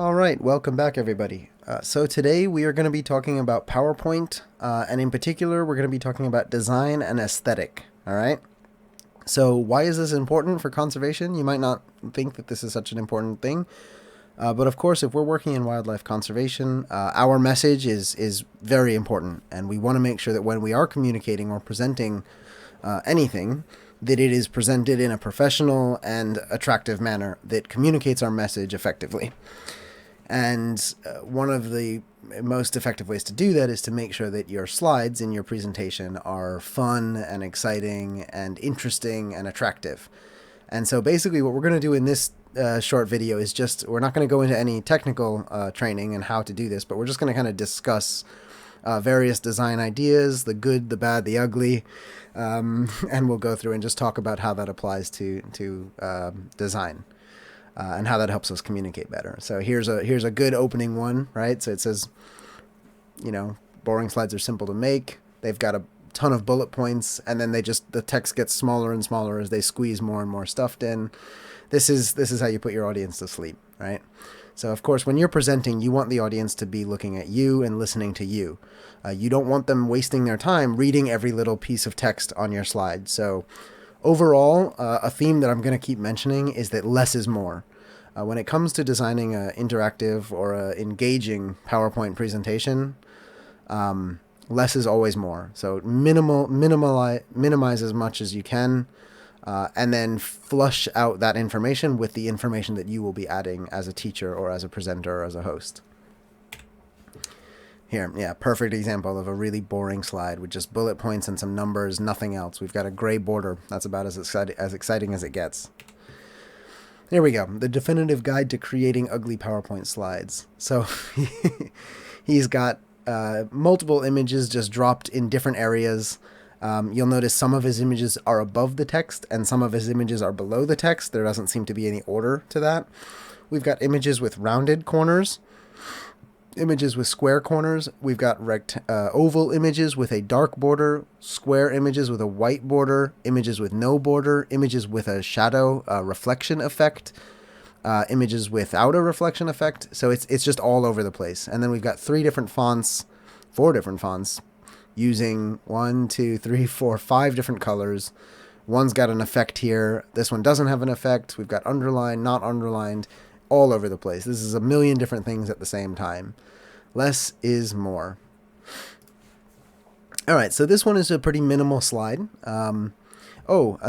All right, welcome back, everybody. So today we are going to be talking about PowerPoint, and in particular, we're going to be talking about design and aesthetic. All right. So why is this important for conservation? You might not think that this is such an important thing, but of course, if we're working in wildlife conservation, our message is very important, and we want to make sure that when we are communicating or presenting anything, that it is presented in a professional and attractive manner that communicates our message effectively. And one of the most effective ways to do that is to make sure that your slides in your presentation are fun and exciting and interesting and attractive. And so basically what we're going to do in this short video is we're not going to go into any technical training and how to do this, but we're just going to kind of discuss various design ideas, the good, the bad, the ugly, and we'll go through and just talk about how that applies to design. And how that helps us communicate better. So here's a good opening one, right? So it says, boring slides are simple to make. They've got a ton of bullet points, and then the text gets smaller and smaller as they squeeze more and more stuff in. This is how you put your audience to sleep, right? So of course, when you're presenting, you want the audience to be looking at you and listening to you. You don't want them wasting their time reading every little piece of text on your slide. So overall, a theme that I'm going to keep mentioning is that less is more. When it comes to designing an interactive or an engaging PowerPoint presentation, less is always more. So minimize as much as you can, and then flush out that information with the information that you will be adding as a teacher or as a presenter or as a host. Here, yeah, perfect example of a really boring slide with just bullet points and some numbers, nothing else. We've got a gray border. That's about as exciting as it gets. There we go. The definitive guide to creating ugly PowerPoint slides. So he's got multiple images just dropped in different areas. You'll notice some of his images are above the text and some of his images are below the text. There doesn't seem to be any order to that. We've got images with rounded corners, images with square corners. We've got oval images with a dark border, square images with a white border, images with no border, images with a shadow reflection effect, images without a reflection effect. So it's just all over the place. And then we've got four different fonts using 5 different colors. One's got an effect here. This one doesn't have an effect. We've got underlined, not underlined, all over the place. This is a million different things at the same time. Less is more. All right, so this one is a pretty minimal slide. And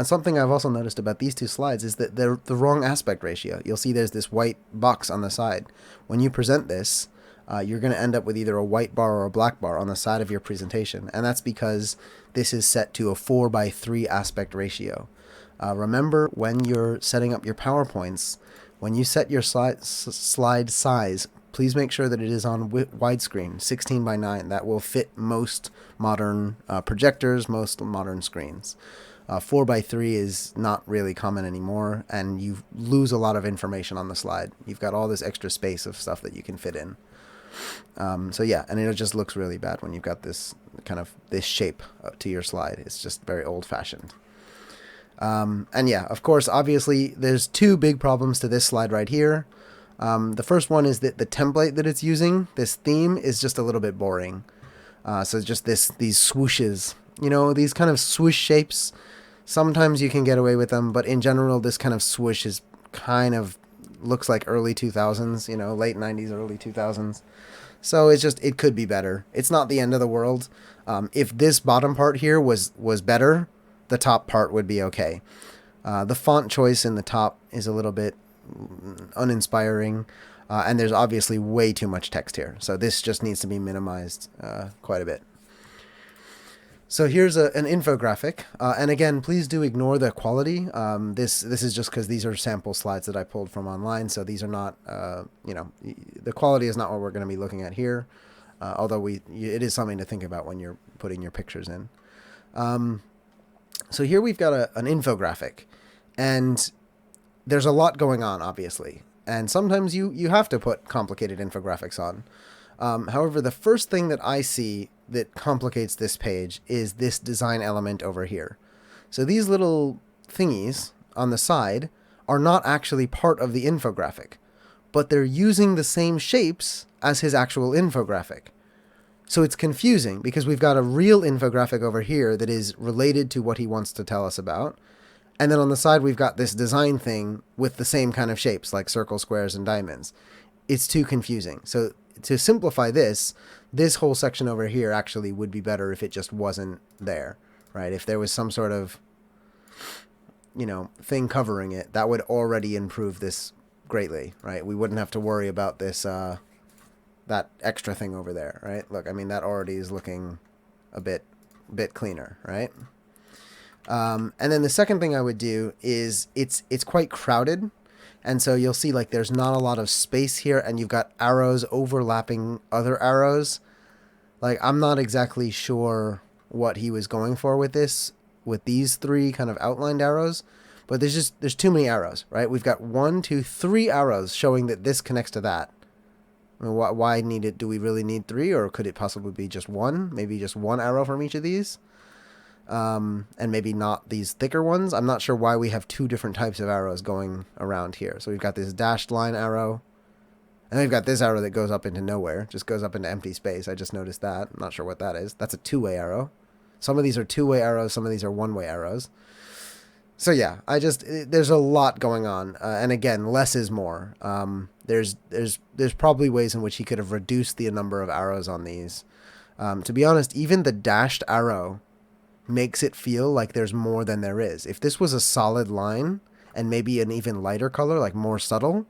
something I've also noticed about these two slides is that they're the wrong aspect ratio. You'll see there's this white box on the side. When you present this, you're going to end up with either a white bar or a black bar on the side of your presentation. And that's because this is set to a 4:3 aspect ratio. Remember, when you're setting up your PowerPoints, when you set your slide size, please make sure that it is on widescreen, 16:9. That will fit most modern projectors, most modern screens. 4:3 is not really common anymore, and you lose a lot of information on the slide. You've got all this extra space of stuff that you can fit in. And it just looks really bad when you've got this shape to your slide. It's just very old-fashioned. Of course, obviously, there's two big problems to this slide right here. The first one is that the template that it's using, this theme, is just a little bit boring. So just these swooshes, these kind of swoosh shapes, sometimes you can get away with them, but in general, this kind of swoosh is looks like early 2000s, late 90s, early 2000s. So it could be better. It's not the end of the world. If this bottom part here was better, the top part would be okay. The font choice in the top is a little bit uninspiring, and there's obviously way too much text here. So this just needs to be minimized quite a bit. So here's an infographic, and again, please do ignore the quality. This is just because these are sample slides that I pulled from online, so these are not, the quality is not what we're going to be looking at here, although it is something to think about when you're putting your pictures in. So here we've got an infographic, and there's a lot going on, obviously, and sometimes you have to put complicated infographics on. However, the first thing that I see that complicates this page is this design element over here. So these little thingies on the side are not actually part of the infographic. but they're using the same shapes as his actual infographic. So it's confusing because we've got a real infographic over here that is related to what he wants to tell us about. And then on the side, we've got this design thing with the same kind of shapes, like circles, squares, and diamonds. It's too confusing. So to simplify this whole section over here actually would be better if it just wasn't there, right? If there was some sort of, thing covering it, that would already improve this greatly, right? We wouldn't have to worry about this, that extra thing over there, right? Look, I mean, that already is looking a bit cleaner, right? And then the second thing I would do is it's quite crowded. And so you'll see like there's not a lot of space here, and you've got arrows overlapping other arrows. Like, I'm not exactly sure what he was going for with this, with these three kind of outlined arrows, but there's too many arrows, right? We've got 1, 2, 3 arrows showing that this connects to that. I mean, why need it? Do we really need 3, or could it possibly be just 1? Maybe just 1 arrow from each of these? And maybe not these thicker ones. I'm not sure why we have 2 different types of arrows going around here. So we've got this dashed line arrow, and then we've got this arrow that goes up into nowhere, just goes up into empty space. I just noticed that. I'm not sure what that is. That's a 2-way arrow. Some of these are 2-way arrows, some of these are 1-way arrows. So yeah, there's a lot going on, and again, less is more. There's probably ways in which he could have reduced the number of arrows on these. To be honest, even the dashed arrow makes it feel like there's more than there is. If this was a solid line and maybe an even lighter color, like more subtle,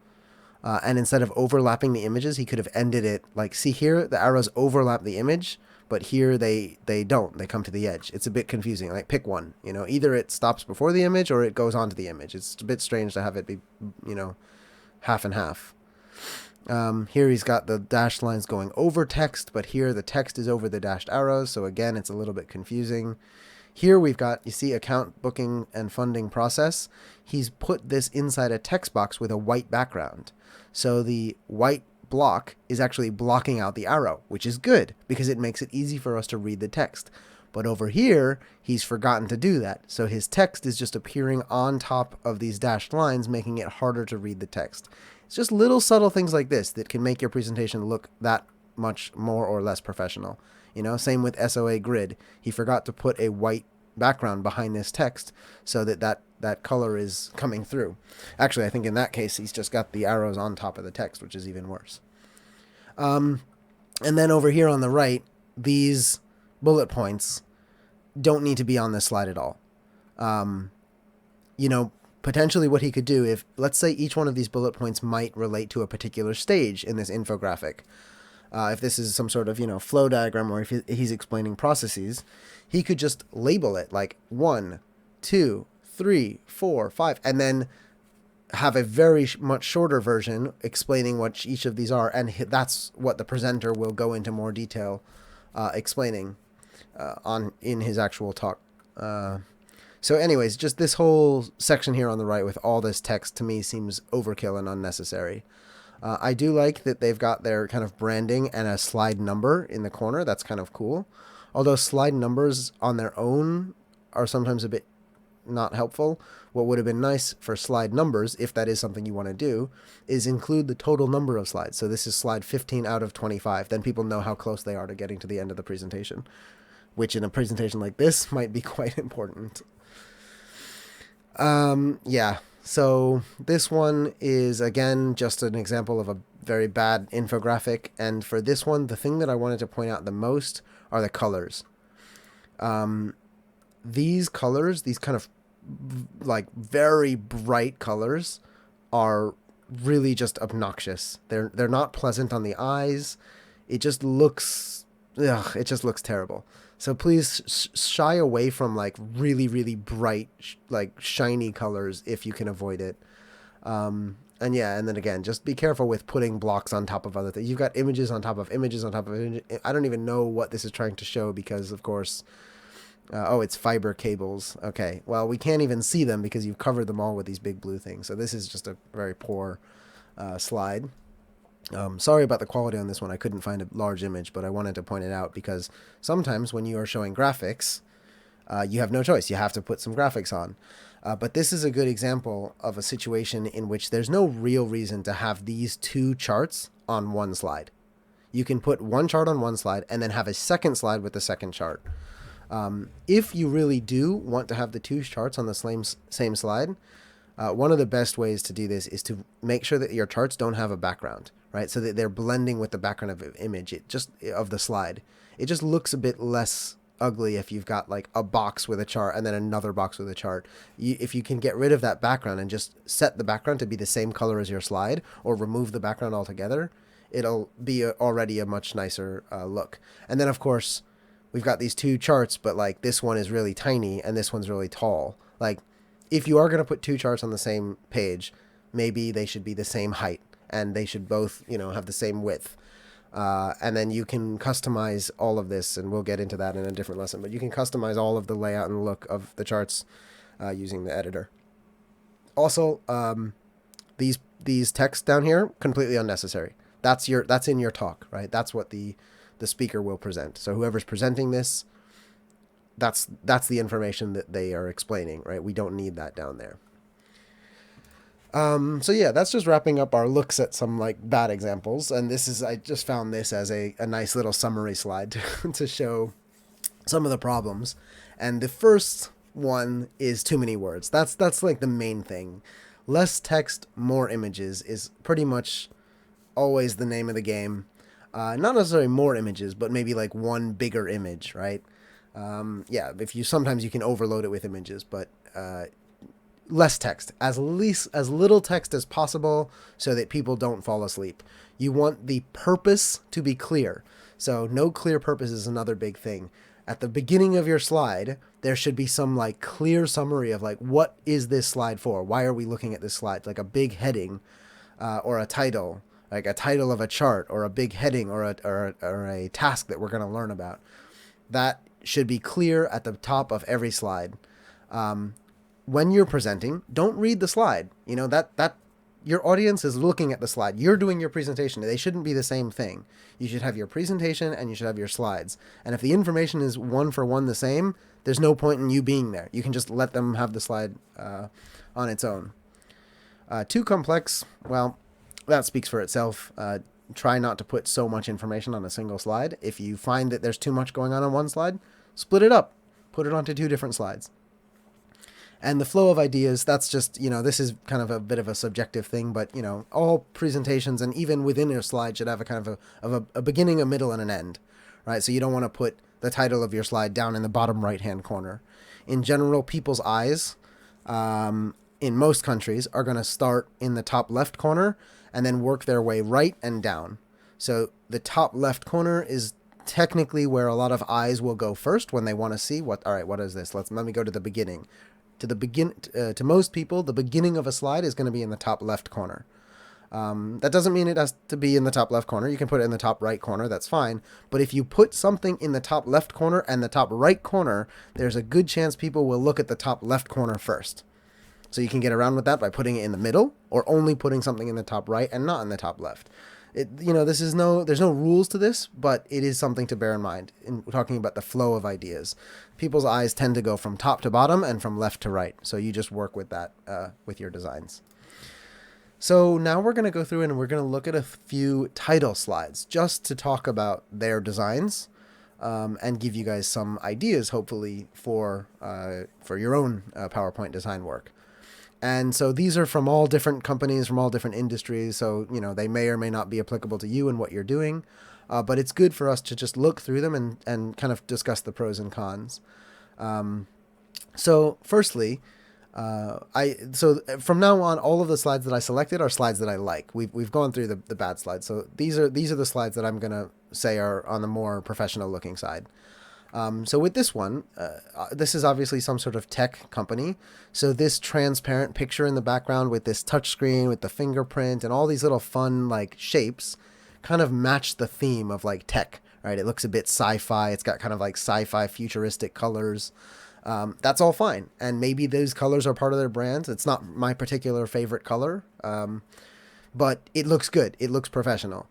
and instead of overlapping the images, he could have ended it like, see here, the arrows overlap the image, but here they don't. They come to the edge. It's a bit confusing. Like, pick one. Either it stops before the image or it goes onto the image. It's a bit strange to have it be, half and half. Here he's got the dashed lines going over text, but here the text is over the dashed arrows. So again, it's a little bit confusing. Here we've got, you see, account booking and funding process. He's put this inside a text box with a white background. So the white block is actually blocking out the arrow, which is good because it makes it easy for us to read the text. But over here, he's forgotten to do that. So his text is just appearing on top of these dashed lines, making it harder to read the text. It's just little subtle things like this that can make your presentation look that much more or less professional. Same with SOA grid. He forgot to put a white background behind this text so that color is coming through. Actually, I think in that case, he's just got the arrows on top of the text, which is even worse. And then over here on the right, these bullet points don't need to be on this slide at all. Potentially what he could do, if, let's say, each one of these bullet points might relate to a particular stage in this infographic. If this is some sort of, flow diagram, or if he's explaining processes, he could just label it like 1, 2, 3, 4, 5, and then have a very much shorter version explaining what each of these are, and that's what the presenter will go into more detail explaining in his actual talk. So anyways, just this whole section here on the right with all this text to me seems overkill and unnecessary. I do like that they've got their kind of branding and a slide number in the corner. That's kind of cool. Although slide numbers on their own are sometimes a bit not helpful. What would have been nice for slide numbers, if that is something you want to do, is include the total number of slides. So this is slide 15 out of 25. Then people know how close they are to getting to the end of the presentation, which in a presentation like this might be quite important. Yeah. So this one is, again, just an example of a very bad infographic. And for this one, the thing that I wanted to point out the most are the colors. These colors, these kind of like very bright colors, are really just obnoxious. They're not pleasant on the eyes. It just looks terrible. So please shy away from like really, really bright, like shiny colors if you can avoid it. And then again, just be careful with putting blocks on top of other things. You've got images on top of images on top of images. I don't even know what this is trying to show because, of course, it's fiber cables. Okay, well, we can't even see them because you've covered them all with these big blue things. So this is just a very poor slide. Sorry about the quality on this one. I couldn't find a large image, but I wanted to point it out because sometimes when you are showing graphics, you have no choice. You have to put some graphics on. But this is a good example of a situation in which there's no real reason to have these two charts on one slide. You can put one chart on one slide and then have a second slide with the second chart. If you really do want to have the two charts on the same slide, one of the best ways to do this is to make sure that your charts don't have a background, right? So that they're blending with the background of the image, of the slide. It just looks a bit less ugly if you've got like a box with a chart and then another box with a chart. If you can get rid of that background and just set the background to be the same color as your slide, or remove the background altogether, it'll be already a much nicer look. And then of course we've got these two charts, but like this one is really tiny and this one's really tall. Like if you are going to put two charts on the same page, maybe they should be the same height and they should both, have the same width. And then you can customize all of this, and we'll get into that in a different lesson, but you can customize all of the layout and look of the charts using the editor. Also, these texts down here, completely unnecessary. That's in your talk, right? That's what the speaker will present. So whoever's presenting this, that's the information that they are explaining, right? We don't need that down there. So yeah, that's just wrapping up our looks at some like bad examples. And I just found this as a nice little summary slide to show some of the problems. And the first one is too many words. That's like the main thing. Less text, more images is pretty much always the name of the game. Not necessarily more images, but maybe like one bigger image, right? Sometimes you can overload it with images, but less text, as little text as possible, so that people don't fall asleep. You want the purpose to be clear. So no clear purpose is another big thing. At the beginning of your slide, there should be some like clear summary of like, what is this slide for? Why are we looking at this slide? Like a big heading, or a title, like a title of a chart, or a big heading, or a task that we're going to learn about. That should be clear at the top of every slide. When you're presenting, don't read the slide. That your audience is looking at the slide. You're doing your presentation. They shouldn't be the same thing. You should have your presentation and you should have your slides. And if the information is one for one the same, there's no point in you being there. You can just let them have the slide on its own. Too complex, well, that speaks for itself. Try not to put so much information on a single slide. If you find that there's too much going on one slide, split it up. Put it onto two different slides. And the flow of ideas, that's just, this is kind of a bit of a subjective thing, but, all presentations and even within your slide should have a kind of a beginning, a middle, and an end, right? So you don't want to put the title of your slide down in the bottom right-hand corner. In general, people's eyes, in most countries, are going to start in the top left corner and then work their way right and down. So the top left corner is technically where a lot of eyes will go first when they want to see what is this? Let me go to the beginning. To most people, the beginning of a slide is going to be in the top left corner. That doesn't mean it has to be in the top left corner. You can put it in the top right corner. That's fine. But if you put something in the top left corner and the top right corner, there's a good chance people will look at the top left corner first. So you can get around with that by putting it in the middle, or only putting something in the top right and not in the top left. There's no rules to this, but it is something to bear in mind in talking about the flow of ideas. People's eyes tend to go from top to bottom and from left to right. So you just work with that with your designs. So now we're going to go through and we're going to look at a few title slides just to talk about their designs and give you guys some ideas, hopefully, for your own PowerPoint design work. And so these are from all different companies, from all different industries. So, they may or may not be applicable to you and what you're doing. But it's good for us to just look through them and kind of discuss the pros and cons. So firstly, from now on, all of the slides that I selected are slides that I like. We've gone through the bad slides. So these are the slides that I'm going to say are on the more professional looking side. So with this one, this is obviously some sort of tech company. So this transparent picture in the background with this touchscreen with the fingerprint and all these little fun like shapes kind of match the theme of like tech, right? It looks a bit sci-fi. It's got kind of like sci-fi futuristic colors. That's all fine. And maybe those colors are part of their brand. It's not my particular favorite color, but it looks good. It looks professional.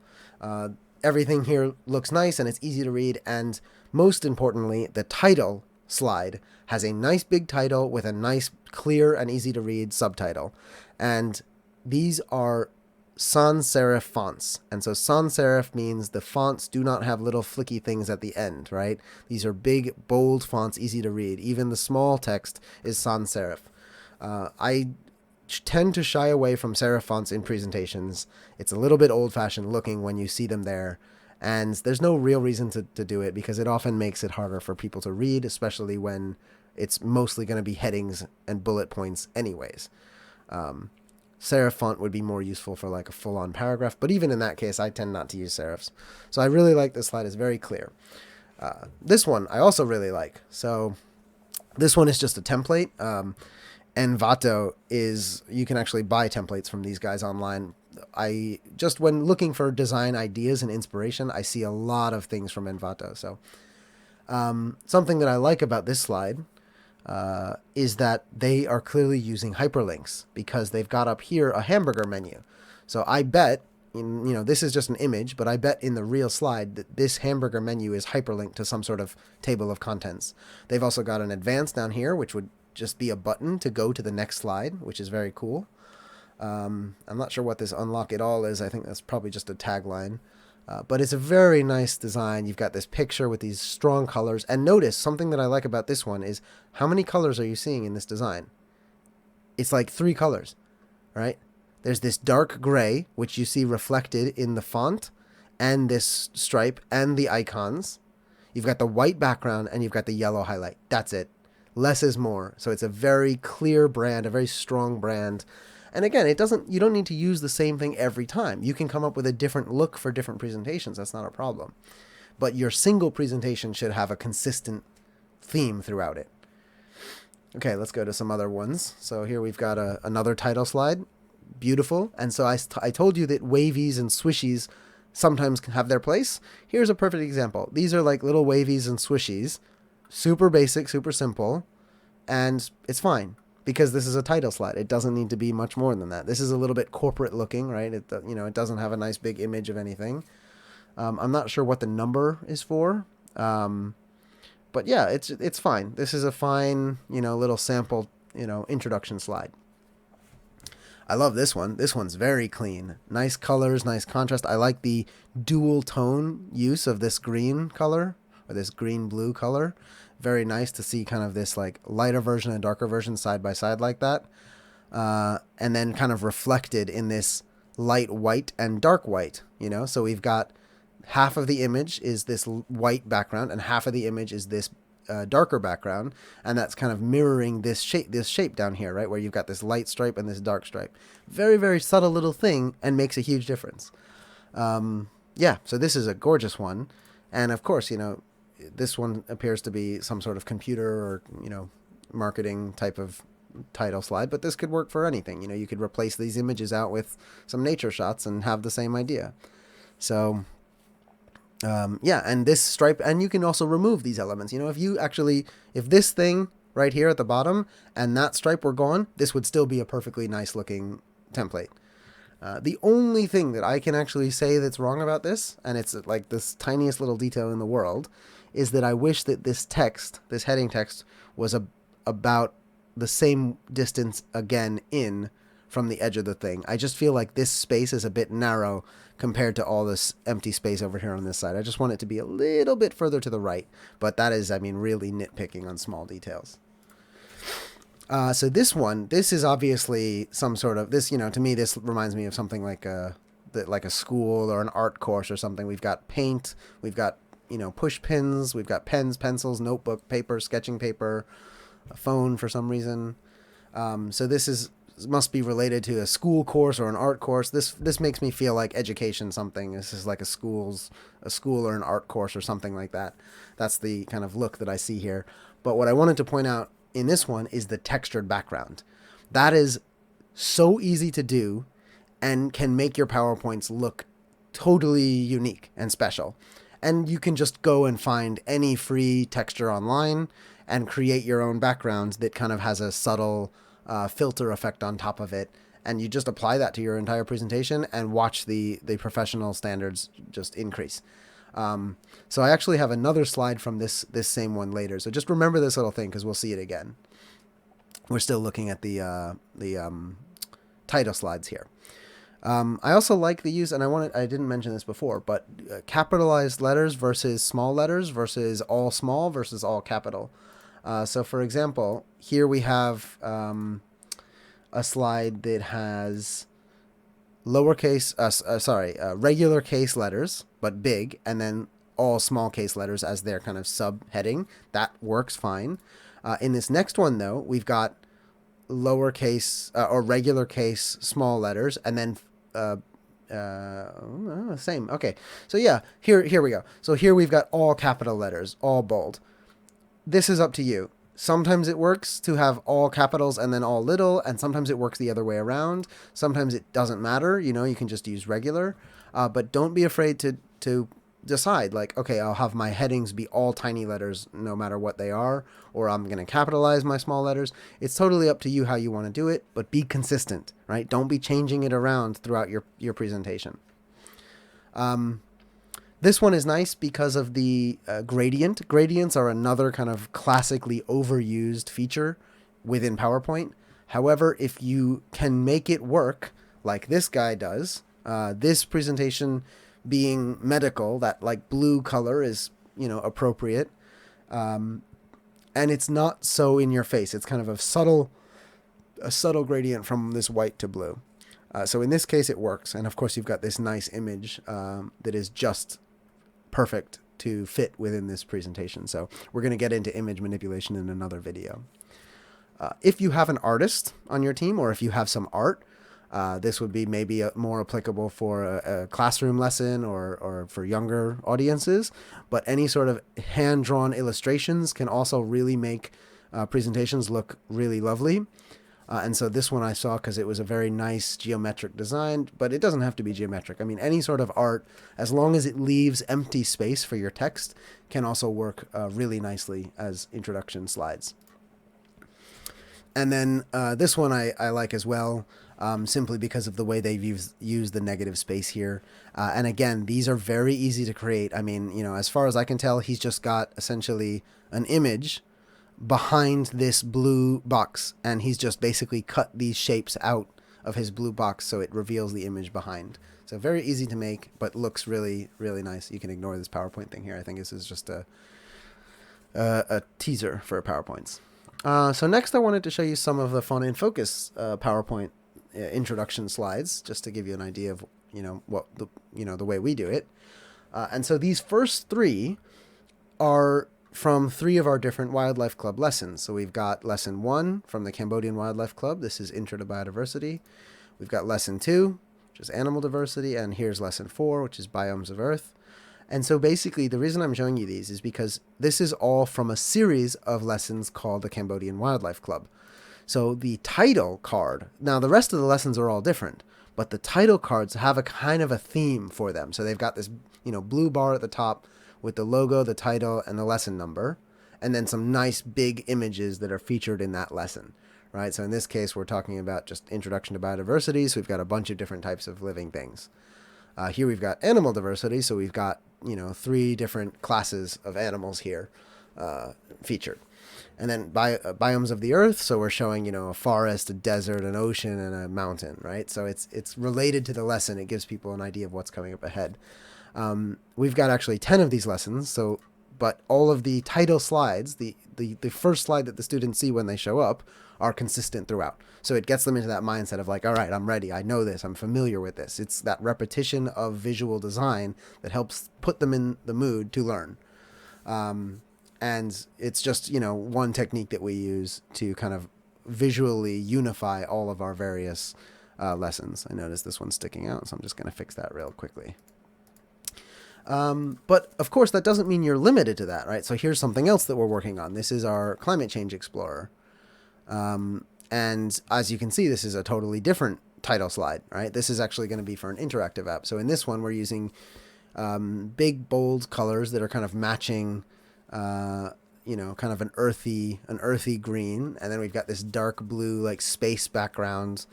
Everything here looks nice and it's easy to read. And most importantly, the title slide has a nice big title with a nice, clear, and easy to read subtitle. And these are sans serif fonts. And so sans serif means the fonts do not have little flicky things at the end, right? These are big, bold fonts, easy to read. Even the small text is sans serif. I tend to shy away from serif fonts in presentations. It's a little bit old-fashioned looking when you see them there. And there's no real reason to do it because it often makes it harder for people to read, especially when it's mostly going to be headings and bullet points anyways. Serif font would be more useful for like a full-on paragraph, but even in that case, I tend not to use serifs. So I really like this slide. It's very clear. This one I also really like. So this one is just a template. Envato is, you can actually buy templates from these guys online. When looking for design ideas and inspiration, I see a lot of things from Envato. So something that I like about this slide is that they are clearly using hyperlinks because they've got up here a hamburger menu. So I bet, this is just an image, but I bet in the real slide that this hamburger menu is hyperlinked to some sort of table of contents. They've also got an advanced down here, which would just be a button to go to the next slide, which is very cool. I'm not sure what this unlock it all is. I think that's probably just a tagline. But it's a very nice design. You've got this picture with these strong colors. And notice, something that I like about this one is how many colors are you seeing in this design? It's like 3 colors, right? There's this dark gray, which you see reflected in the font, and this stripe, and the icons. You've got the white background, and you've got the yellow highlight. That's it. Less is more. So it's a very clear brand, a very strong brand. And again, you don't need to use the same thing every time. You can come up with a different look for different presentations. That's not a problem. But your single presentation should have a consistent theme throughout it. Okay, let's go to some other ones. So here we've got another title slide. Beautiful. And so I told you that wavies and swishies sometimes have their place. Here's a perfect example. These are like little wavies and swishies. Super basic, super simple. And it's fine. Because this is a title slide. It doesn't need to be much more than that. This is a little bit corporate looking, right? It doesn't have a nice big image of anything. I'm not sure what the number is for. But yeah, it's fine. This is a fine, little sample, introduction slide. I love this one. This one's very clean. Nice colors, nice contrast. I like the dual tone use of this green color or this green-blue color. Very nice to see kind of this like lighter version and darker version side by side like that. And then kind of reflected in this light white and dark white, So we've got half of the image is this white background and half of the image is this darker background. And that's kind of mirroring this shape down here, right? Where you've got this light stripe and this dark stripe. Very, very subtle little thing and makes a huge difference. So this is a gorgeous one. And of course, this one appears to be some sort of computer or, marketing type of title slide, but this could work for anything. You could replace these images out with some nature shots and have the same idea. So, and this stripe, and you can also remove these elements. If this thing right here at the bottom and that stripe were gone, this would still be a perfectly nice looking template. The only thing that I can actually say that's wrong about this, and it's like this tiniest little detail in the world, is that I wish that this heading text, was about the same distance again from the edge of the thing. I just feel like this space is a bit narrow compared to all this empty space over here on this side. I just want it to be a little bit further to the right, but that is, really nitpicking on small details. So this is obviously some sort of, to me, this reminds me of something like a school or an art course or something. We've got paint, we've got, push pins, we've got pens, pencils, notebook, paper, sketching paper, a phone for some reason. So this must be related to a school course or an art course. This makes me feel like education something. This is like a school or an art course or something like that. That's the kind of look that I see here. But what I wanted to point out in this one is the textured background. That is so easy to do and can make your PowerPoints look totally unique and special. And you can just go and find any free texture online and create your own background that kind of has a subtle filter effect on top of it. And you just apply that to your entire presentation and watch the professional standards just increase. So I actually have another slide from this same one later. So just remember this little thing because we'll see it again. We're still looking at the title slides here. I also like the use, and I didn't mention this before, but capitalized letters versus small letters versus all small versus all capital. So for example, here we have a slide that has regular case letters, but big, and then all small case letters as their kind of subheading. That works fine. In this next one, though, we've got lowercase or regular case small letters, and then same. Okay, so yeah, here we go. So here we've got all capital letters, all bold. This is up to you. Sometimes it works to have all capitals and then all little, and sometimes it works the other way around. Sometimes it doesn't matter. You can just use regular. But don't be afraid to decide, like, okay, I'll have my headings be all tiny letters no matter what they are, or I'm going to capitalize my small letters. It's totally up to you how you want to do it, but be consistent, right? Don't be changing it around throughout your presentation. This one is nice because of the gradient. Gradients are another kind of classically overused feature within PowerPoint. However, if you can make it work like this guy does, this presentation being medical, that like blue color is, appropriate. And it's not so in your face. It's kind of a subtle gradient from this white to blue. So in this case, it works. And of course, you've got this nice image that is just perfect to fit within this presentation. So we're going to get into image manipulation in another video. If you have an artist on your team, or if you have some art, this would be maybe more applicable for a classroom lesson or for younger audiences. But any sort of hand-drawn illustrations can also really make presentations look really lovely. And so this one I saw because it was a very nice geometric design, but it doesn't have to be geometric. I mean, any sort of art, as long as it leaves empty space for your text, can also work really nicely as introduction slides. And then this one I like as well, simply because of the way they've used the negative space here. And again, these are very easy to create. I mean, as far as I can tell, he's just got essentially an image behind this blue box, and he's just basically cut these shapes out of his blue box so it reveals the image behind. So very easy to make, but looks really, really nice. You can ignore this PowerPoint thing here. I think this is just a teaser for PowerPoints. So next I wanted to show you some of the Fauna in Focus PowerPoint introduction slides, just to give you an idea of what the way we do it. And so these first three are from 3 of our different Wildlife Club lessons. So we've got lesson 1 from the Cambodian Wildlife Club. This is Intro to Biodiversity. We've got lesson 2, which is Animal Diversity, and here's lesson 4, which is Biomes of Earth. And so basically the reason I'm showing you these is because this is all from a series of lessons called the Cambodian Wildlife Club. So the title card, now the rest of the lessons are all different, but the title cards have a kind of a theme for them. So they've got this, blue bar at the top with the logo, the title, and the lesson number, and then some nice big images that are featured in that lesson, right? So in this case, we're talking about just Introduction to Biodiversity, so we've got a bunch of different types of living things. Here we've got Animal Diversity, so we've got, 3 different classes of animals here featured. And then Biomes of the Earth, so we're showing, a forest, a desert, an ocean, and a mountain, right? So it's related to the lesson. It gives people an idea of what's coming up ahead. We've got actually 10 of these lessons, but all of the title slides, the first slide that the students see when they show up, are consistent throughout. So it gets them into that mindset of like, all right, I'm ready. I know this. I'm familiar with this. It's that repetition of visual design that helps put them in the mood to learn. And it's just, one technique that we use to kind of visually unify all of our various lessons. I noticed this one's sticking out, so I'm just going to fix that real quickly. But of course, that doesn't mean you're limited to that, right? So here's something else that we're working on. This is our Climate Change Explorer. And as you can see, this is a totally different title slide, right? This is actually going to be for an interactive app. So in this one, we're using big, bold colors that are kind of matching, kind of an earthy green. And then we've got this dark blue, like space background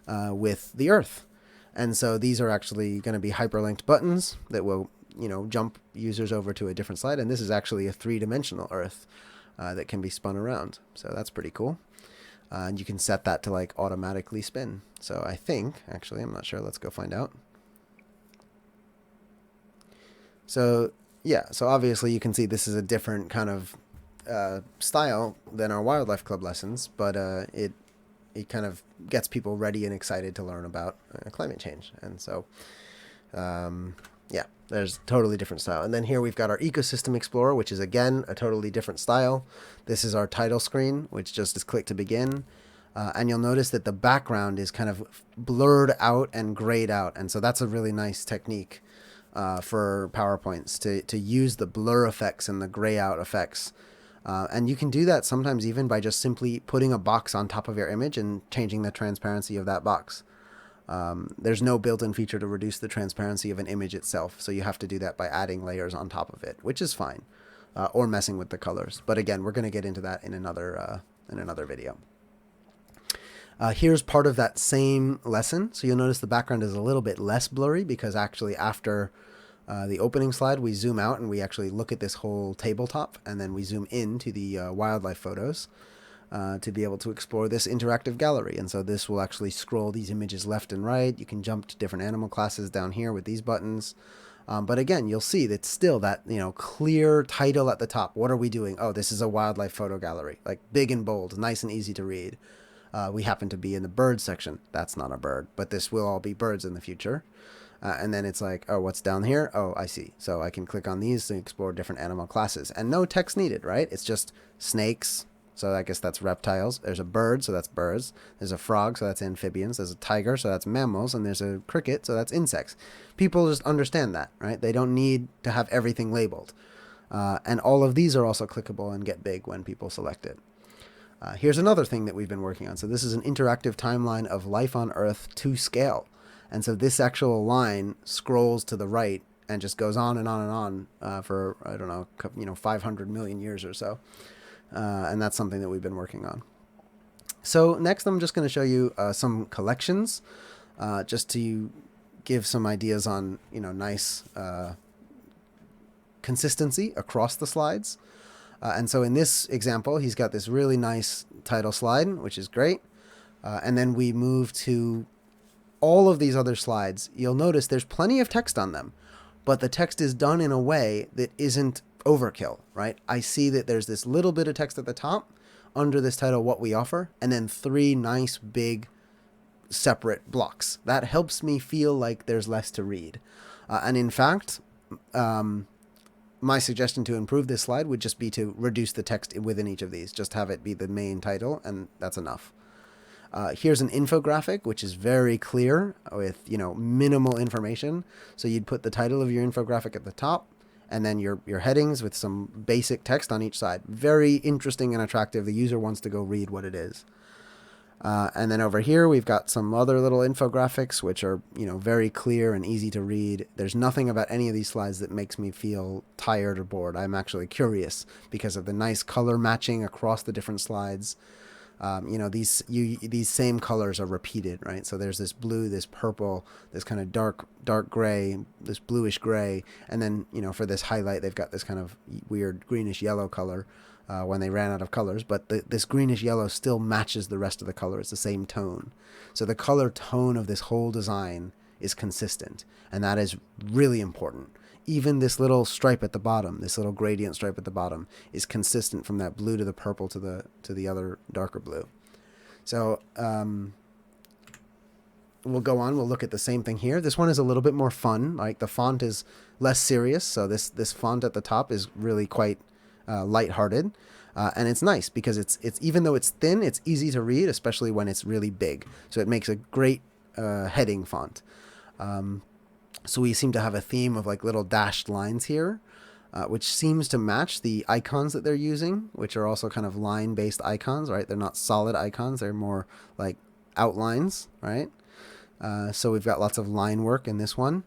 with the Earth. And so these are actually going to be hyperlinked buttons that will jump users over to a different slide. And this is actually a three-dimensional Earth that can be spun around. So that's pretty cool. And you can set that to like automatically spin. So I think, actually, I'm not sure. Let's go find out. So yeah, so obviously you can see this is a different kind of style than our wildlife club lessons, but it kind of gets people ready and excited to learn about climate change. And so yeah, there's totally different style. And then here we've got our ecosystem explorer, which is again a totally different style. This is our title screen, which just is click to begin. And you'll notice that the background is kind of blurred out and grayed out. And so that's a really nice technique for PowerPoints to use the blur effects and the gray out effects. And you can do that sometimes even by just simply putting a box on top of your image and changing the transparency of that box. There's no built-in feature to reduce the transparency of an image itself, so you have to do that by adding layers on top of it, which is fine, or messing with the colors. But again, we're going to get into that in another video. Here's part of that same lesson. So you'll notice the background is a little bit less blurry because actually after the opening slide, we zoom out and we actually look at this whole tabletop, and then we zoom into the wildlife photos to be able to explore this interactive gallery. And so this will actually scroll these images left and right. You can jump to different animal classes down here with these buttons. But again, you'll see that still that, clear title at the top. What are we doing? Oh, this is a wildlife photo gallery, like big and bold, nice and easy to read. We happen to be in the bird section. That's not a bird, but this will all be birds in the future. And then it's like, oh, what's down here? Oh, I see. So I can click on these to explore different animal classes. And no text needed, right? It's just snakes. So I guess that's reptiles. There's a bird, so that's birds. There's a frog, so that's amphibians. There's a tiger, so that's mammals. And there's a cricket, so that's insects. People just understand that, right? They don't need to have everything labeled. And all of these are also clickable and get big when people select it. Here's another thing that we've been working on. So this is an interactive timeline of life on Earth to scale. And so this actual line scrolls to the right and just goes on and on and on for, I don't know, 500 million years or so. And that's something that we've been working on. So next I'm just going to show you some collections just to give some ideas on, nice consistency across the slides. And so in this example, he's got this really nice title slide, which is great. And then we move to all of these other slides. You'll notice there's plenty of text on them, but the text is done in a way that isn't overkill, right? I see that there's this little bit of text at the top under this title, What We Offer, and then 3 nice big separate blocks. That helps me feel like there's less to read. And in fact, my suggestion to improve this slide would just be to reduce the text within each of these. Just have it be the main title, and that's enough. Here's an infographic, which is very clear with, minimal information. So you'd put the title of your infographic at the top, and then your headings with some basic text on each side. Very interesting and attractive. The user wants to go read what it is. And then over here, we've got some other little infographics, which are, very clear and easy to read. There's nothing about any of these slides that makes me feel tired or bored. I'm actually curious because of the nice color matching across the different slides. These same colors are repeated, right? So there's this blue, this purple, this kind of dark gray, this bluish gray. And then, for this highlight, they've got this kind of weird greenish yellow color. When they ran out of colors, but this greenish yellow still matches the rest of the color. It's the same tone. So the color tone of this whole design is consistent, and that is really important. Even this little stripe at the bottom, this little gradient stripe at the bottom, is consistent from that blue to the purple to the other darker blue. So we'll go on. We'll look at the same thing here. This one is a little bit more fun. Like the font is less serious, so this font at the top is really quite lighthearted, and it's nice because it's even though it's thin, it's easy to read, especially when it's really big. So it makes a great heading font. So we seem to have a theme of like little dashed lines here, which seems to match the icons that they're using, which are also kind of line-based icons, right? They're not solid icons; they're more like outlines, right? So we've got lots of line work in this one.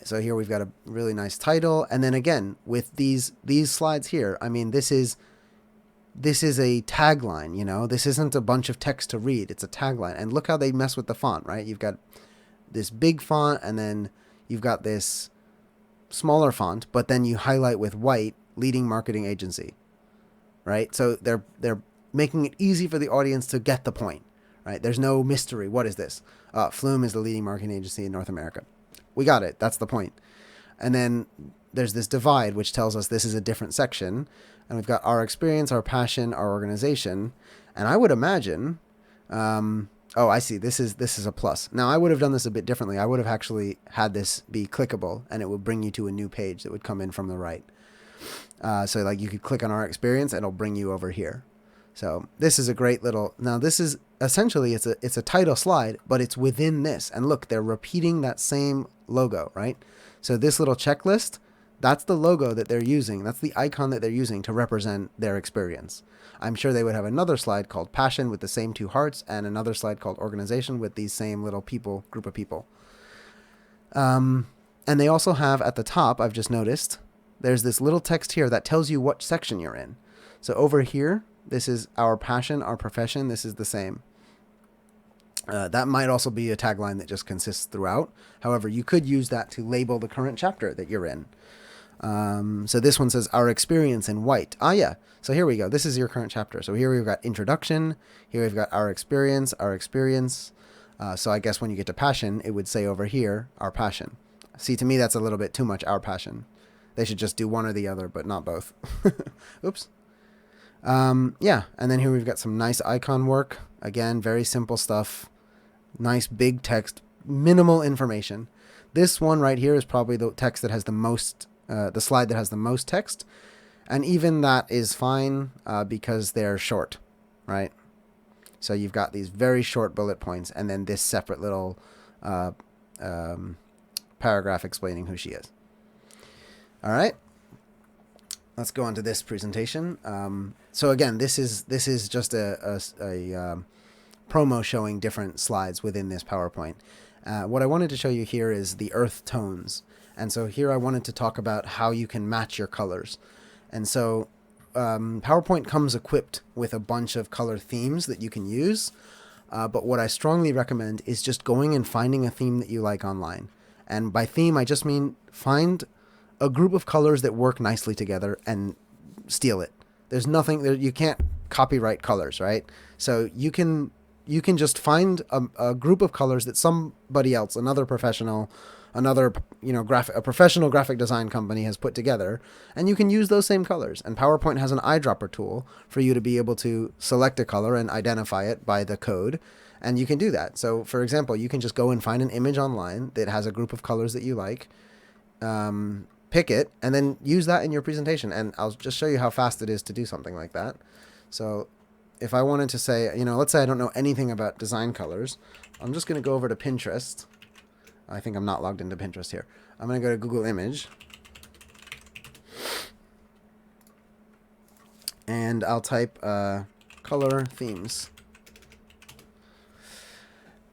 So here we've got a really nice title. And then again, with these slides here, I mean, this is a tagline, this isn't a bunch of text to read. It's a tagline. And look how they mess with the font, right? You've got this big font, and then you've got this smaller font, but then you highlight with white leading marketing agency, right? So they're making it easy for the audience to get the point, right? There's no mystery. What is this? Flume is the leading marketing agency in North America. We got it. That's the point. And then there's this divide, which tells us this is a different section. And we've got our experience, our passion, our organization. And I would imagine, oh, I see. This is a plus. Now, I would have done this a bit differently. I would have actually had this be clickable, and it would bring you to a new page that would come in from the right. So like you could click on our experience, and it'll bring you over here. So this is a great little, now this is essentially, it's a title slide, but it's within this. And look, they're repeating that same logo, right? So this little checklist, that's the logo that they're using. That's the icon that they're using to represent their experience. I'm sure they would have another slide called passion with the same two hearts, and another slide called organization with these same little people, group of people. And they also have at the top, I've just noticed, there's this little text here that tells you what section you're in. So over here, this is our passion, our profession. This is the same. That might also be a tagline that just consists throughout. However, you could use that to label the current chapter that you're in. So this one says our experience in white. Ah, yeah. So here we go. This is your current chapter. So here we've got introduction. Here we've got our experience, our experience. So I guess when you get to passion, it would say over here, our passion. See, to me, that's a little bit too much our passion. They should just do one or the other, but not both. Oops. Yeah, and then here we've got some nice icon work. Again, very simple stuff. Nice big text, minimal information. This one right here is probably the text that has the most, the slide that has the most text. And even that is fine because they're short, right? So you've got these very short bullet points and then this separate little paragraph explaining who she is. All right. Let's go on to this presentation. So again, this is just a promo showing different slides within this PowerPoint. What I wanted to show you here is the earth tones. And so here I wanted to talk about how you can match your colors. And so PowerPoint comes equipped with a bunch of color themes that you can use. But what I strongly recommend is just going and finding a theme that you like online. And by theme, I just mean find a group of colors that work nicely together and steal it. There's nothing there. You can't copyright colors, right? So you can just find a group of colors that somebody else, another professional, another, a professional graphic design company has put together, and you can use those same colors. And PowerPoint has an eyedropper tool for you to be able to select a color and identify it by the code. And you can do that. So for example, you can just go and find an image online that has a group of colors that you like, pick it, and then use that in your presentation. And I'll just show you how fast it is to do something like that. So if I wanted to say, let's say I don't know anything about design colors, I'm just going to go over to Pinterest. I think I'm not logged into Pinterest here. I'm going to go to Google Image. And I'll type color themes.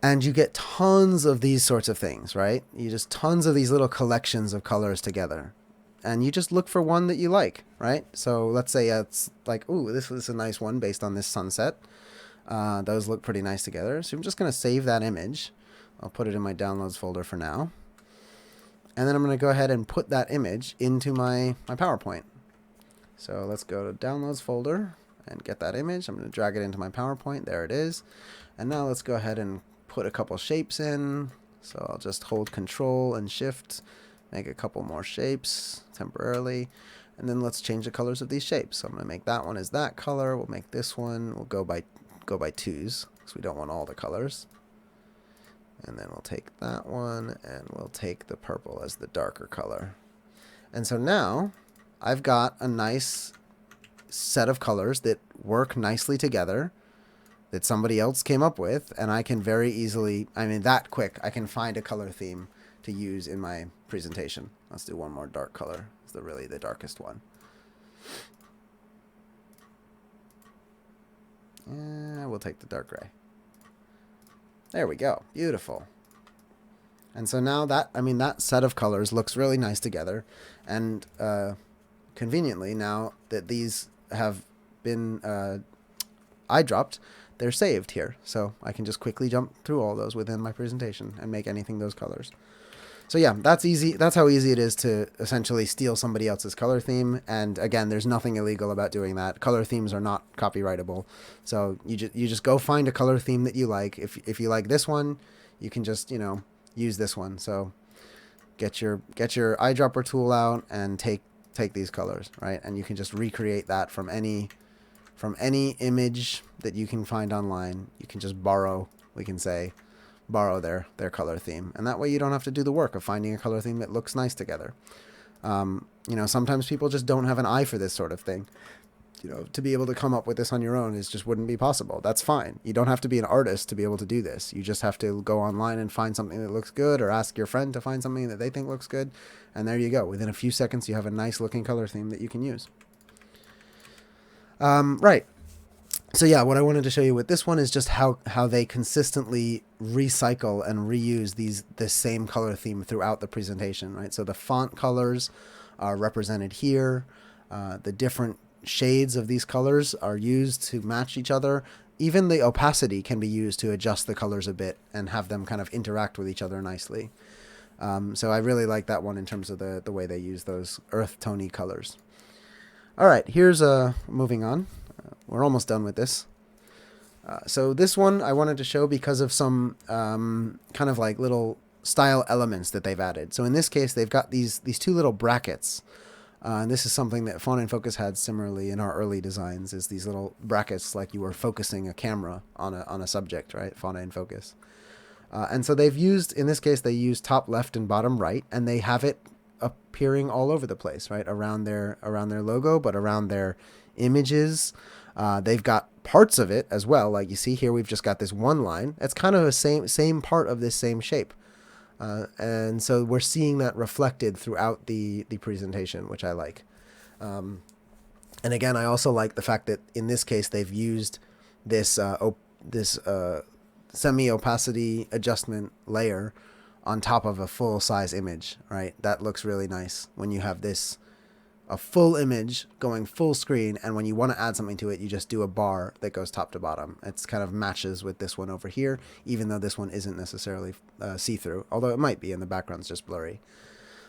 And you get tons of these sorts of things, right? You just tons of these little collections of colors together. And you just look for one that you like, right? So let's say it's like, ooh, this is a nice one based on this sunset. Those look pretty nice together. So I'm just going to save that image. I'll put it in my downloads folder for now. And then I'm going to go ahead and put that image into my PowerPoint. So let's go to downloads folder and get that image. I'm going to drag it into my PowerPoint. There it is. And now let's go ahead and put a couple shapes in. So I'll just hold Control and Shift, make a couple more shapes temporarily, and then let's change the colors of these shapes. So I'm going to make that one as that color. We'll make this one. We'll go by twos because we don't want all the colors. And then we'll take that one and we'll take the purple as the darker color. And so now I've got a nice set of colors that work nicely together that somebody else came up with, and I can very easily, that quick, I can find a color theme to use in my presentation. Let's do one more dark color. It's really the darkest one. And we'll take the dark gray. There we go. Beautiful. And so now that set of colors looks really nice together. And conveniently, now that these have been eyedropped, they're saved here. So I can just quickly jump through all those within my presentation and make anything those colors. So yeah, that's easy. That's how easy it is to essentially steal somebody else's color theme. And again, there's nothing illegal about doing that. Color themes are not copyrightable. So you just go find a color theme that you like. If you like this one, you can just use this one. So get your eyedropper tool out and take these colors, right? And you can just recreate that from any image that you can find online. You can just borrow. We can say borrow their color theme, and that way you don't have to do the work of finding a color theme that looks nice together. Sometimes people just don't have an eye for this sort of thing. To be able to come up with this on your own just wouldn't be possible. That's fine. You don't have to be an artist to be able to do this. You just have to go online and find something that looks good, or ask your friend to find something that they think looks good, and there you go. Within a few seconds, you have a nice looking color theme that you can use. Right. So yeah, what I wanted to show you with this one is just how they consistently recycle and reuse this same color theme throughout the presentation, right? So the font colors are represented here. The different shades of these colors are used to match each other. Even the opacity can be used to adjust the colors a bit and have them kind of interact with each other nicely. So I really like that one in terms of the way they use those earth tony colors. All right, here's moving on. We're almost done with this. So this one I wanted to show because of some kind of like little style elements that they've added. So in this case, they've got these two little brackets. And this is something that Fauna in Focus had similarly in our early designs, is these little brackets like you were focusing a camera on a subject, right? Fauna in Focus. And so they've used, in this case, they use top left and bottom right, and they have it appearing all over the place, right? Around their logo, but around their images. They've got parts of it as well. Like you see here, we've just got this one line. It's kind of a same part of this same shape. And so we're seeing that reflected throughout the presentation, which I like. And again, I also like the fact that in this case, they've used this semi-opacity adjustment layer on top of a full-size image, right? That looks really nice when you have a full image going full screen, and when you want to add something to it, you just do a bar that goes top to bottom. It's kind of matches with this one over here, even though this one isn't necessarily see-through, although it might be, and the background's just blurry.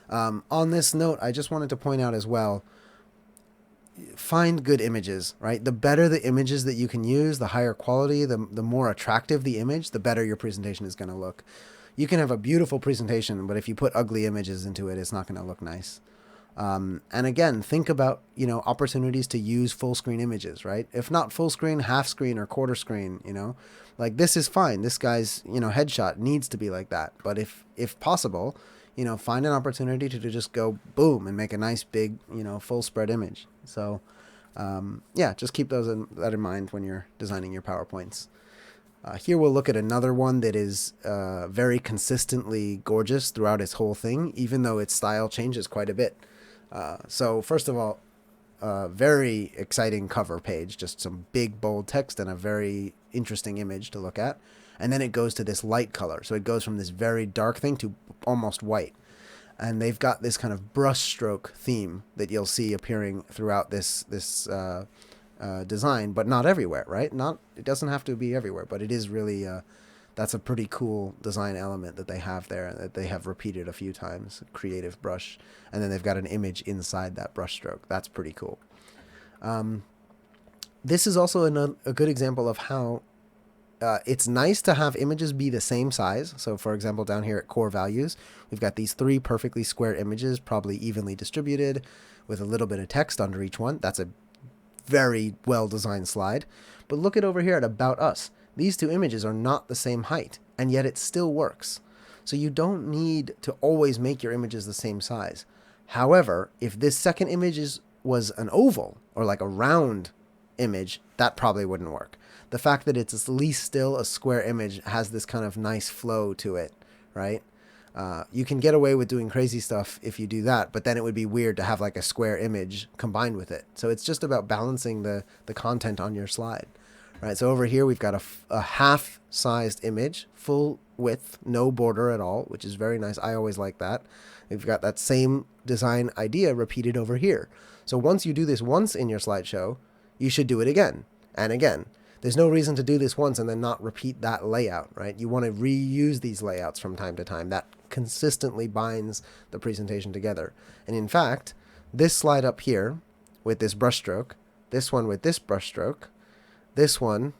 On this note, I just wanted to point out as well, find good images, right? The better the images that you can use, the higher quality, the more attractive the image, the better your presentation is going to look. You can have a beautiful presentation, but if you put ugly images into it, it's not going to look nice. And again, think about, opportunities to use full screen images, right? If not full screen, half screen or quarter screen, like this is fine. This guy's, headshot needs to be like that. But if possible, find an opportunity to just go boom and make a nice big, full spread image. So, yeah, just keep that in mind when you're designing your PowerPoints. Here we'll look at another one that is very consistently gorgeous throughout its whole thing, even though its style changes quite a bit. So first of all, very exciting cover page, just some big bold text and a very interesting image to look at. And then it goes to this light color. So it goes from this very dark thing to almost white. And they've got this kind of brush stroke theme that you'll see appearing throughout this design, but not everywhere, right? It doesn't have to be everywhere, but it is really, that's a pretty cool design element that they have there, that they have repeated a few times, creative brush, and then they've got an image inside that brush stroke. That's pretty cool. This is also a good example of how it's nice to have images be the same size. So for example, down here at core values, we've got these 3 perfectly square images, probably evenly distributed with a little bit of text under each one. That's a very well-designed slide. But look at over here at About Us. These 2 images are not the same height, and yet it still works. So you don't need to always make your images the same size. However, if this second image was an oval or like a round image, that probably wouldn't work. The fact that it's at least still a square image has this kind of nice flow to it, right? You can get away with doing crazy stuff if you do that, but then it would be weird to have like a square image combined with it. So it's just about balancing the content on your slide, right? So over here, we've got a half-sized image, full width, no border at all, which is very nice. I always like that. We've got that same design idea repeated over here. So once you do this once in your slideshow, you should do it again and again. There's no reason to do this once and then not repeat that layout, right? You want to reuse these layouts from time to time. That consistently binds the presentation together. And in fact, this slide up here with this brushstroke, this one with this brushstroke, this one,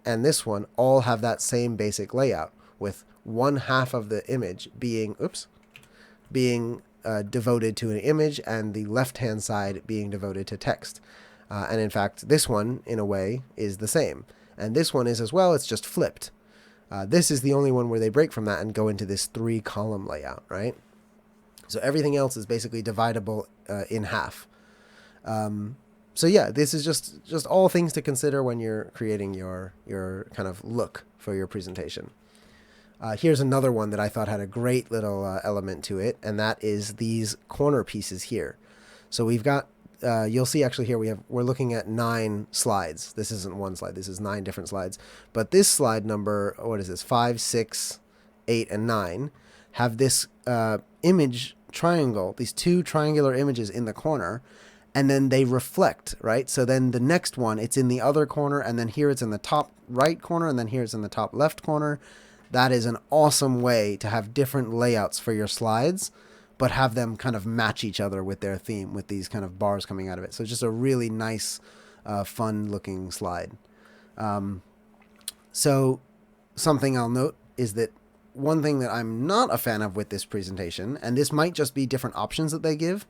and this one all have that same basic layout, with one half of the image being, devoted to an image and the left-hand side being devoted to text. And in fact, this one, in a way, is the same. And this one is as well, it's just flipped. This is the only one where they break from that and go into this 3-column layout, right? So everything else is basically dividable in half. So yeah, this is just all things to consider when you're creating your kind of look for your presentation. Here's another one that I thought had a great little element to it, and that is these corner pieces here. So we've got, you'll see actually here we're looking at 9 slides. This isn't one slide, this is 9 different slides. But this slide number, what is this, 5, 6, 8, and 9, have this image triangle, these 2 triangular images in the corner, and then they reflect, right? So then the next one, it's in the other corner, and then here it's in the top right corner, and then here it's in the top left corner. That is an awesome way to have different layouts for your slides, but have them kind of match each other with their theme, with these kind of bars coming out of it. So it's just a really nice, fun looking slide. So something I'll note is that one thing that I'm not a fan of with this presentation, and this might just be different options that they give,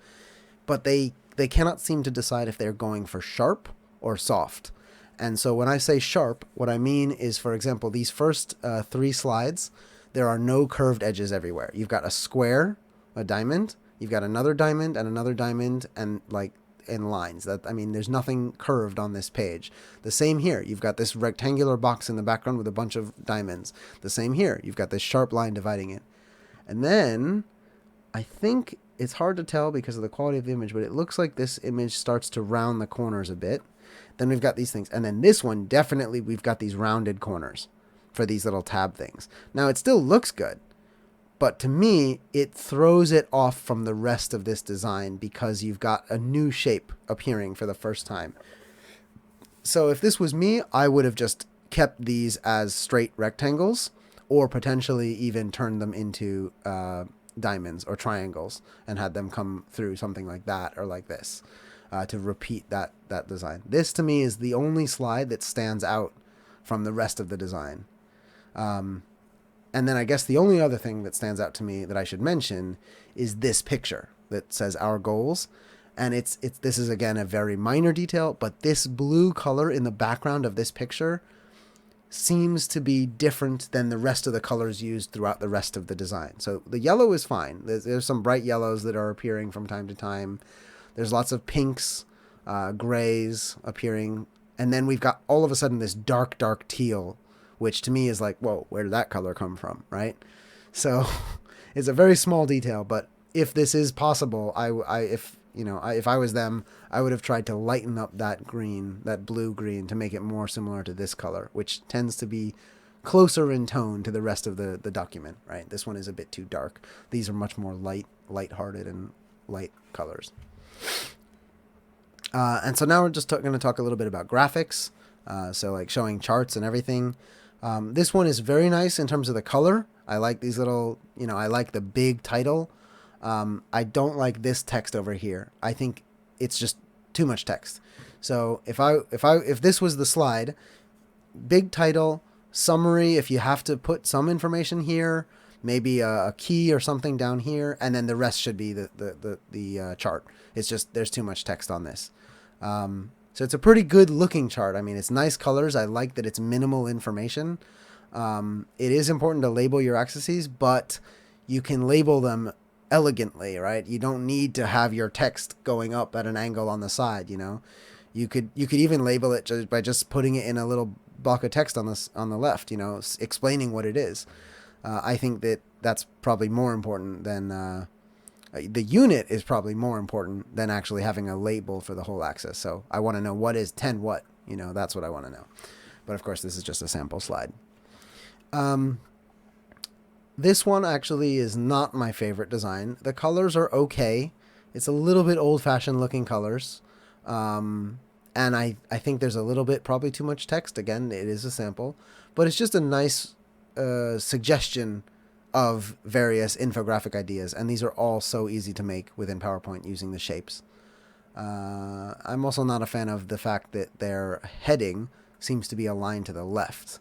but they cannot seem to decide if they're going for sharp or soft. And so when I say sharp, what I mean is, for example, these first 3 slides, there are no curved edges everywhere. You've got a square, a diamond, you've got another diamond, and like in lines. There's nothing curved on this page. The same here. You've got this rectangular box in the background with a bunch of diamonds. The same here. You've got this sharp line dividing it. And then I think it's hard to tell because of the quality of the image, but it looks like this image starts to round the corners a bit. Then we've got these things. And then this one, definitely we've got these rounded corners for these little tab things. Now, it still looks good, but to me, it throws it off from the rest of this design because you've got a new shape appearing for the first time. So if this was me, I would have just kept these as straight rectangles, or potentially even turned them into diamonds or triangles and had them come through something like that or like this. To repeat that design. This to me is the only slide that stands out from the rest of the design. And then I guess the only other thing that stands out to me that I should mention is this picture that says our goals. And this is again a very minor detail, but this blue color in the background of this picture seems to be different than the rest of the colors used throughout the rest of the design. So the yellow is fine. There's some bright yellows that are appearing from time to time. There's lots of pinks, grays appearing. And then we've got all of a sudden this dark, dark teal, which to me is like, whoa, where did that color come from, right? So it's a very small detail, but if this is possible, if I was them, I would have tried to lighten up that green, that blue green, to make it more similar to this color, which tends to be closer in tone to the rest of the document, right? This one is a bit too dark. These are much more light-hearted and light colors. And so now we're just going to talk a little bit about graphics. So like showing charts and everything. This one is very nice in terms of the color. I like these little, I like the big title. I don't like this text over here. I think it's just too much text. So if this was the slide, big title, summary, if you have to put some information here, maybe a key or something down here, and then the rest should be the chart. It's just, there's too much text on this. So it's a pretty good looking chart. I mean, it's nice colors. I like that it's minimal information. It is important to label your axes, but you can label them elegantly, right? You don't need to have your text going up at an angle on the side, You could even label it just by just putting it in a little block of text on the left, explaining what it is. I think that's probably more important than the unit is probably more important than actually having a label for the whole axis. So I want to know what is 10 what, that's what I want to know. But of course, this is just a sample slide. This one actually is not my favorite design. The colors are okay. It's a little bit old-fashioned looking colors. And And I think there's a little bit, probably too much text. Again, it is a sample, but it's just a nice suggestion of various infographic ideas. And these are all so easy to make within PowerPoint using the shapes. I'm also not a fan of the fact that their heading seems to be aligned to the left.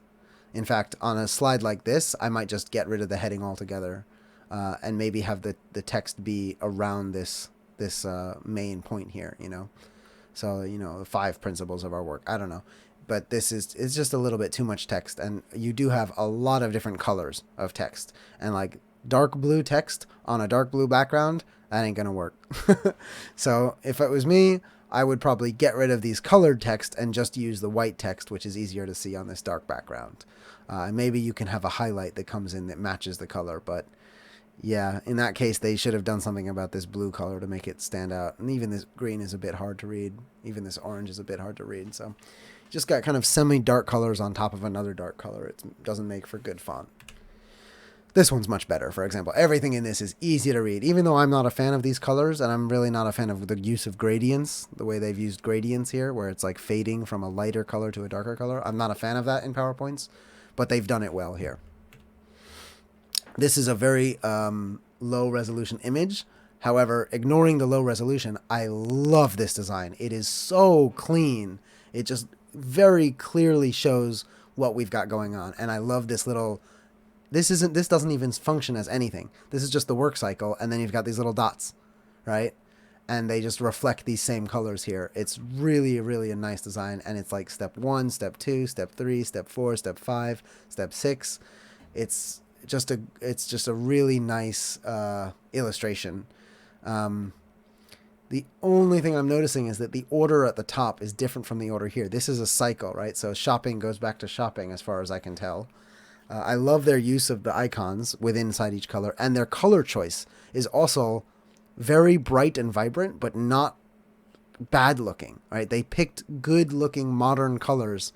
In fact, on a slide like this, I might just get rid of the heading altogether, and maybe have the text be around this main point here, you know. So, you know, the 5 principles of our work. I don't know. But it's just a little bit too much text. And you do have a lot of different colors of text. And like dark blue text on a dark blue background, that ain't going to work. So if it was me, I would probably get rid of these colored text and just use the white text, which is easier to see on this dark background. Maybe you can have a highlight that comes in that matches the color, but yeah, in that case, they should have done something about this blue color to make it stand out. And even this green is a bit hard to read. Even this orange is a bit hard to read. So just got kind of semi-dark colors on top of another dark color. It doesn't make for good font. This one's much better, for example. Everything in this is easy to read. Even though I'm not a fan of these colors, and I'm really not a fan of the use of gradients, the way they've used gradients here, where it's like fading from a lighter color to a darker color. I'm not a fan of that in PowerPoints, but they've done it well here. This is a very low resolution image. However, ignoring the low resolution, I love this design. It is so clean. It just very clearly shows what we've got going on. And I love this little, this doesn't even function as anything. This is just the work cycle. And then you've got these little dots, right? And they just reflect these same colors here. It's really, really a nice design. And it's like step 1, step 2, step 3, step 4, step 5, step 6. It's just a really nice illustration. The only thing I'm noticing is that the order at the top is different from the order here. This is a cycle, right? So shopping goes back to shopping as far as I can tell. I love their use of the icons inside each color, and their color choice is also very bright and vibrant, but not bad looking, right? They picked good looking modern colors,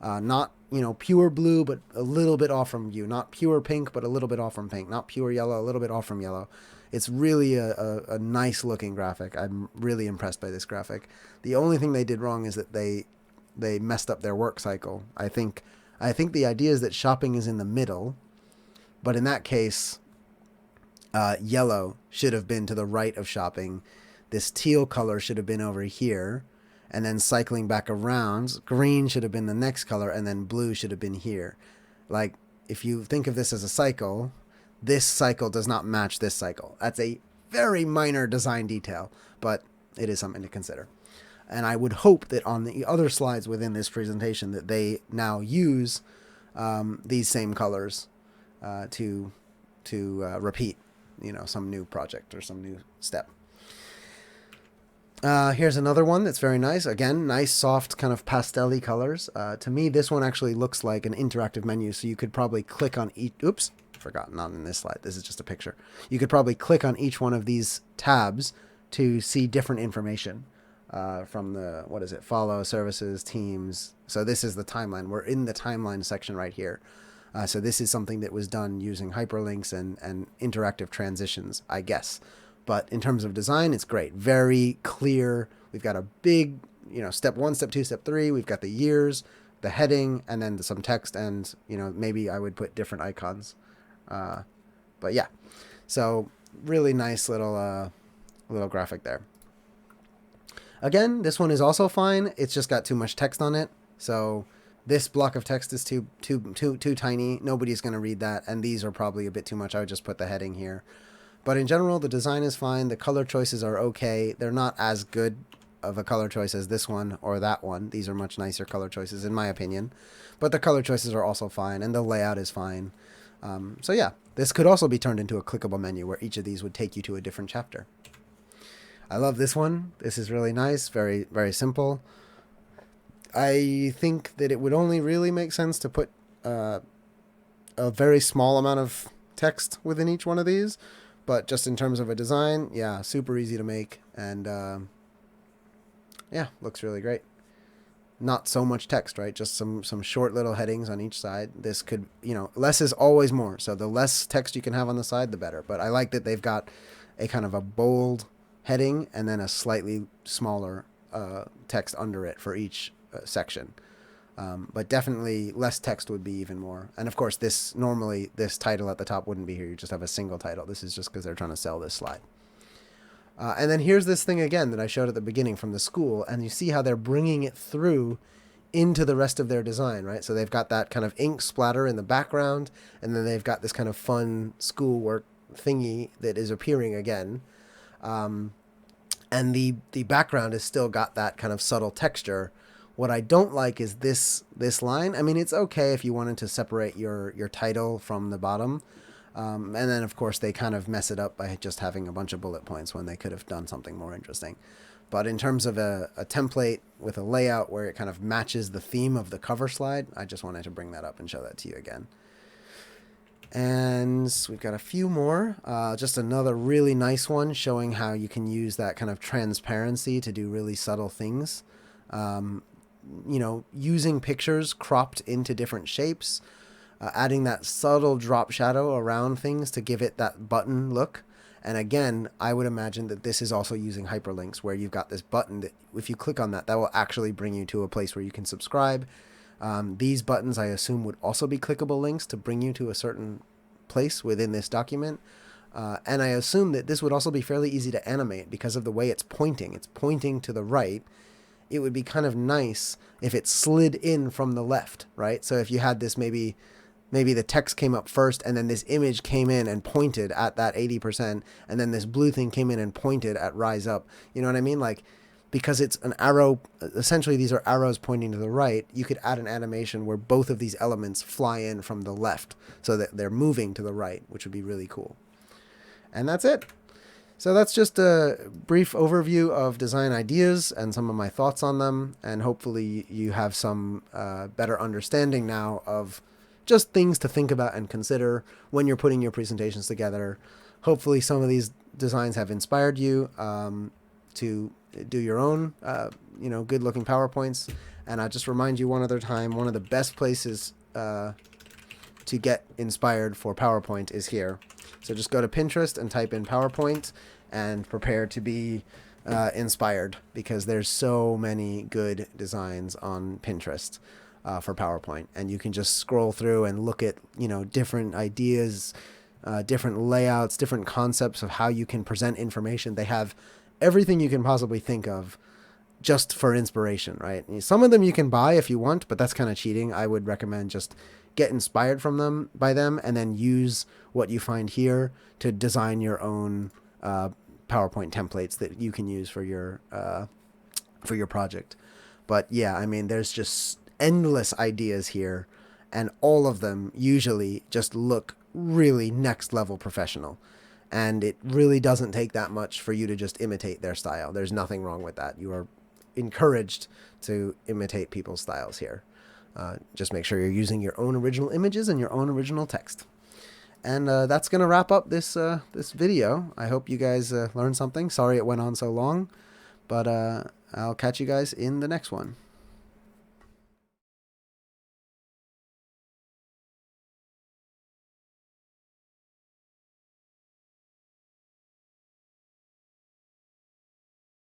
not, you know, pure blue, but a little bit off from blue, not pure pink, but a little bit off from pink, not pure yellow, a little bit off from yellow. It's really a nice looking graphic. I'm really impressed by this graphic. The only thing they did wrong is that they messed up their work cycle. I think the idea is that shopping is in the middle, but in that case, yellow should have been to the right of shopping. This teal color should have been over here. And then cycling back around, green should have been the next color, and then blue should have been here. Like, if you think of this as a cycle, this cycle does not match this cycle. That's a very minor design detail, but it is something to consider. And I would hope that on the other slides within this presentation that they now use these same colors to repeat, you know, some new project or some new step. Here's another one that's very nice. Again, nice, soft, kind of pastel-y colors. To me, this one actually looks like an interactive menu, so you could probably click on each... Oops, forgot, not in this slide. This is just a picture. You could probably click on each one of these tabs to see different information from the, what is it, follow, services, teams. So this is the timeline. We're in the timeline section right here. So this is something that was done using hyperlinks and interactive transitions, I guess. But in terms of design, it's great. Very clear. We've got a big, you know, step 1, step 2, step 3. We've got the years, the heading, and then some text. And, you know, maybe I would put different icons. But yeah, so really nice little graphic there. Again, this one is also fine. It's just got too much text on it. So this block of text is too tiny. Nobody's going to read that. And these are probably a bit too much. I would just put the heading here. But in general, the design is fine. The color choices are okay. They're not as good of a color choice as this one or that one. These are much nicer color choices, in my opinion. But the color choices are also fine, and the layout is fine. So yeah, this could also be turned into a clickable menu where each of these would take you to a different chapter. I love this one. This is really nice. Very, very simple. I think that it would only really make sense to put a very small amount of text within each one of these. But just in terms of a design, yeah, super easy to make. And yeah, looks really great. Not so much text, right? Just some short little headings on each side. This could, you know, less is always more. So the less text you can have on the side, the better. But I like that they've got a kind of a bold heading and then a slightly smaller text under it for each section. But definitely less text would be even more. And of course, this title at the top wouldn't be here. You just have a single title. This is just because they're trying to sell this slide. And then here's this thing again that I showed at the beginning from the school. And you see how they're bringing it through into the rest of their design, right? So they've got that kind of ink splatter in the background. And then they've got this kind of fun schoolwork thingy that is appearing again. And the background has still got that kind of subtle texture. What I don't like is this line. I mean, it's okay if you wanted to separate your title from the bottom. And then, of course, they kind of mess it up by just having a bunch of bullet points when they could have done something more interesting. But in terms of a template with a layout where it kind of matches the theme of the cover slide, I just wanted to bring that up and show that to you again. And we've got a few more. Just another really nice one showing how you can use that kind of transparency to do really subtle things. Using pictures cropped into different shapes, adding that subtle drop shadow around things to give it that button look. And again, I would imagine that this is also using hyperlinks where you've got this button that if you click on that will actually bring you to a place where you can subscribe. These buttons, I assume, would also be clickable links to bring you to a certain place within this document. And I assume that this would also be fairly easy to animate because of the way it's pointing. It's pointing to the right. It would be kind of nice if it slid in from the left, right? So if you had this, maybe the text came up first and then this image came in and pointed at that 80%, and then this blue thing came in and pointed at rise up. You know what I mean? Like, because it's an arrow, essentially these are arrows pointing to the right, you could add an animation where both of these elements fly in from the left so that they're moving to the right, which would be really cool. And that's it. So that's just a brief overview of design ideas and some of my thoughts on them. And hopefully you have some better understanding now of just things to think about and consider when you're putting your presentations together. Hopefully some of these designs have inspired you to do your own, good looking PowerPoints. And I'll just remind you one other time, one of the best places to get inspired for PowerPoint is here. So just go to Pinterest and type in PowerPoint and prepare to be inspired, because there's so many good designs on Pinterest for PowerPoint. And you can just scroll through and look at, different ideas, different layouts, different concepts of how you can present information. They have everything you can possibly think of just for inspiration, right? Some of them you can buy if you want, but that's kind of cheating. I would recommend just get inspired by them, and then use what you find here to design your own PowerPoint templates that you can use for your project. But yeah, I mean, there's just endless ideas here, and all of them usually just look really next level professional. And it really doesn't take that much for you to just imitate their style. There's nothing wrong with that. You are encouraged to imitate people's styles here. Just make sure you're using your own original images and your own original text. And that's going to wrap up this video. I hope you guys learned something. Sorry it went on so long, but I'll catch you guys in the next one.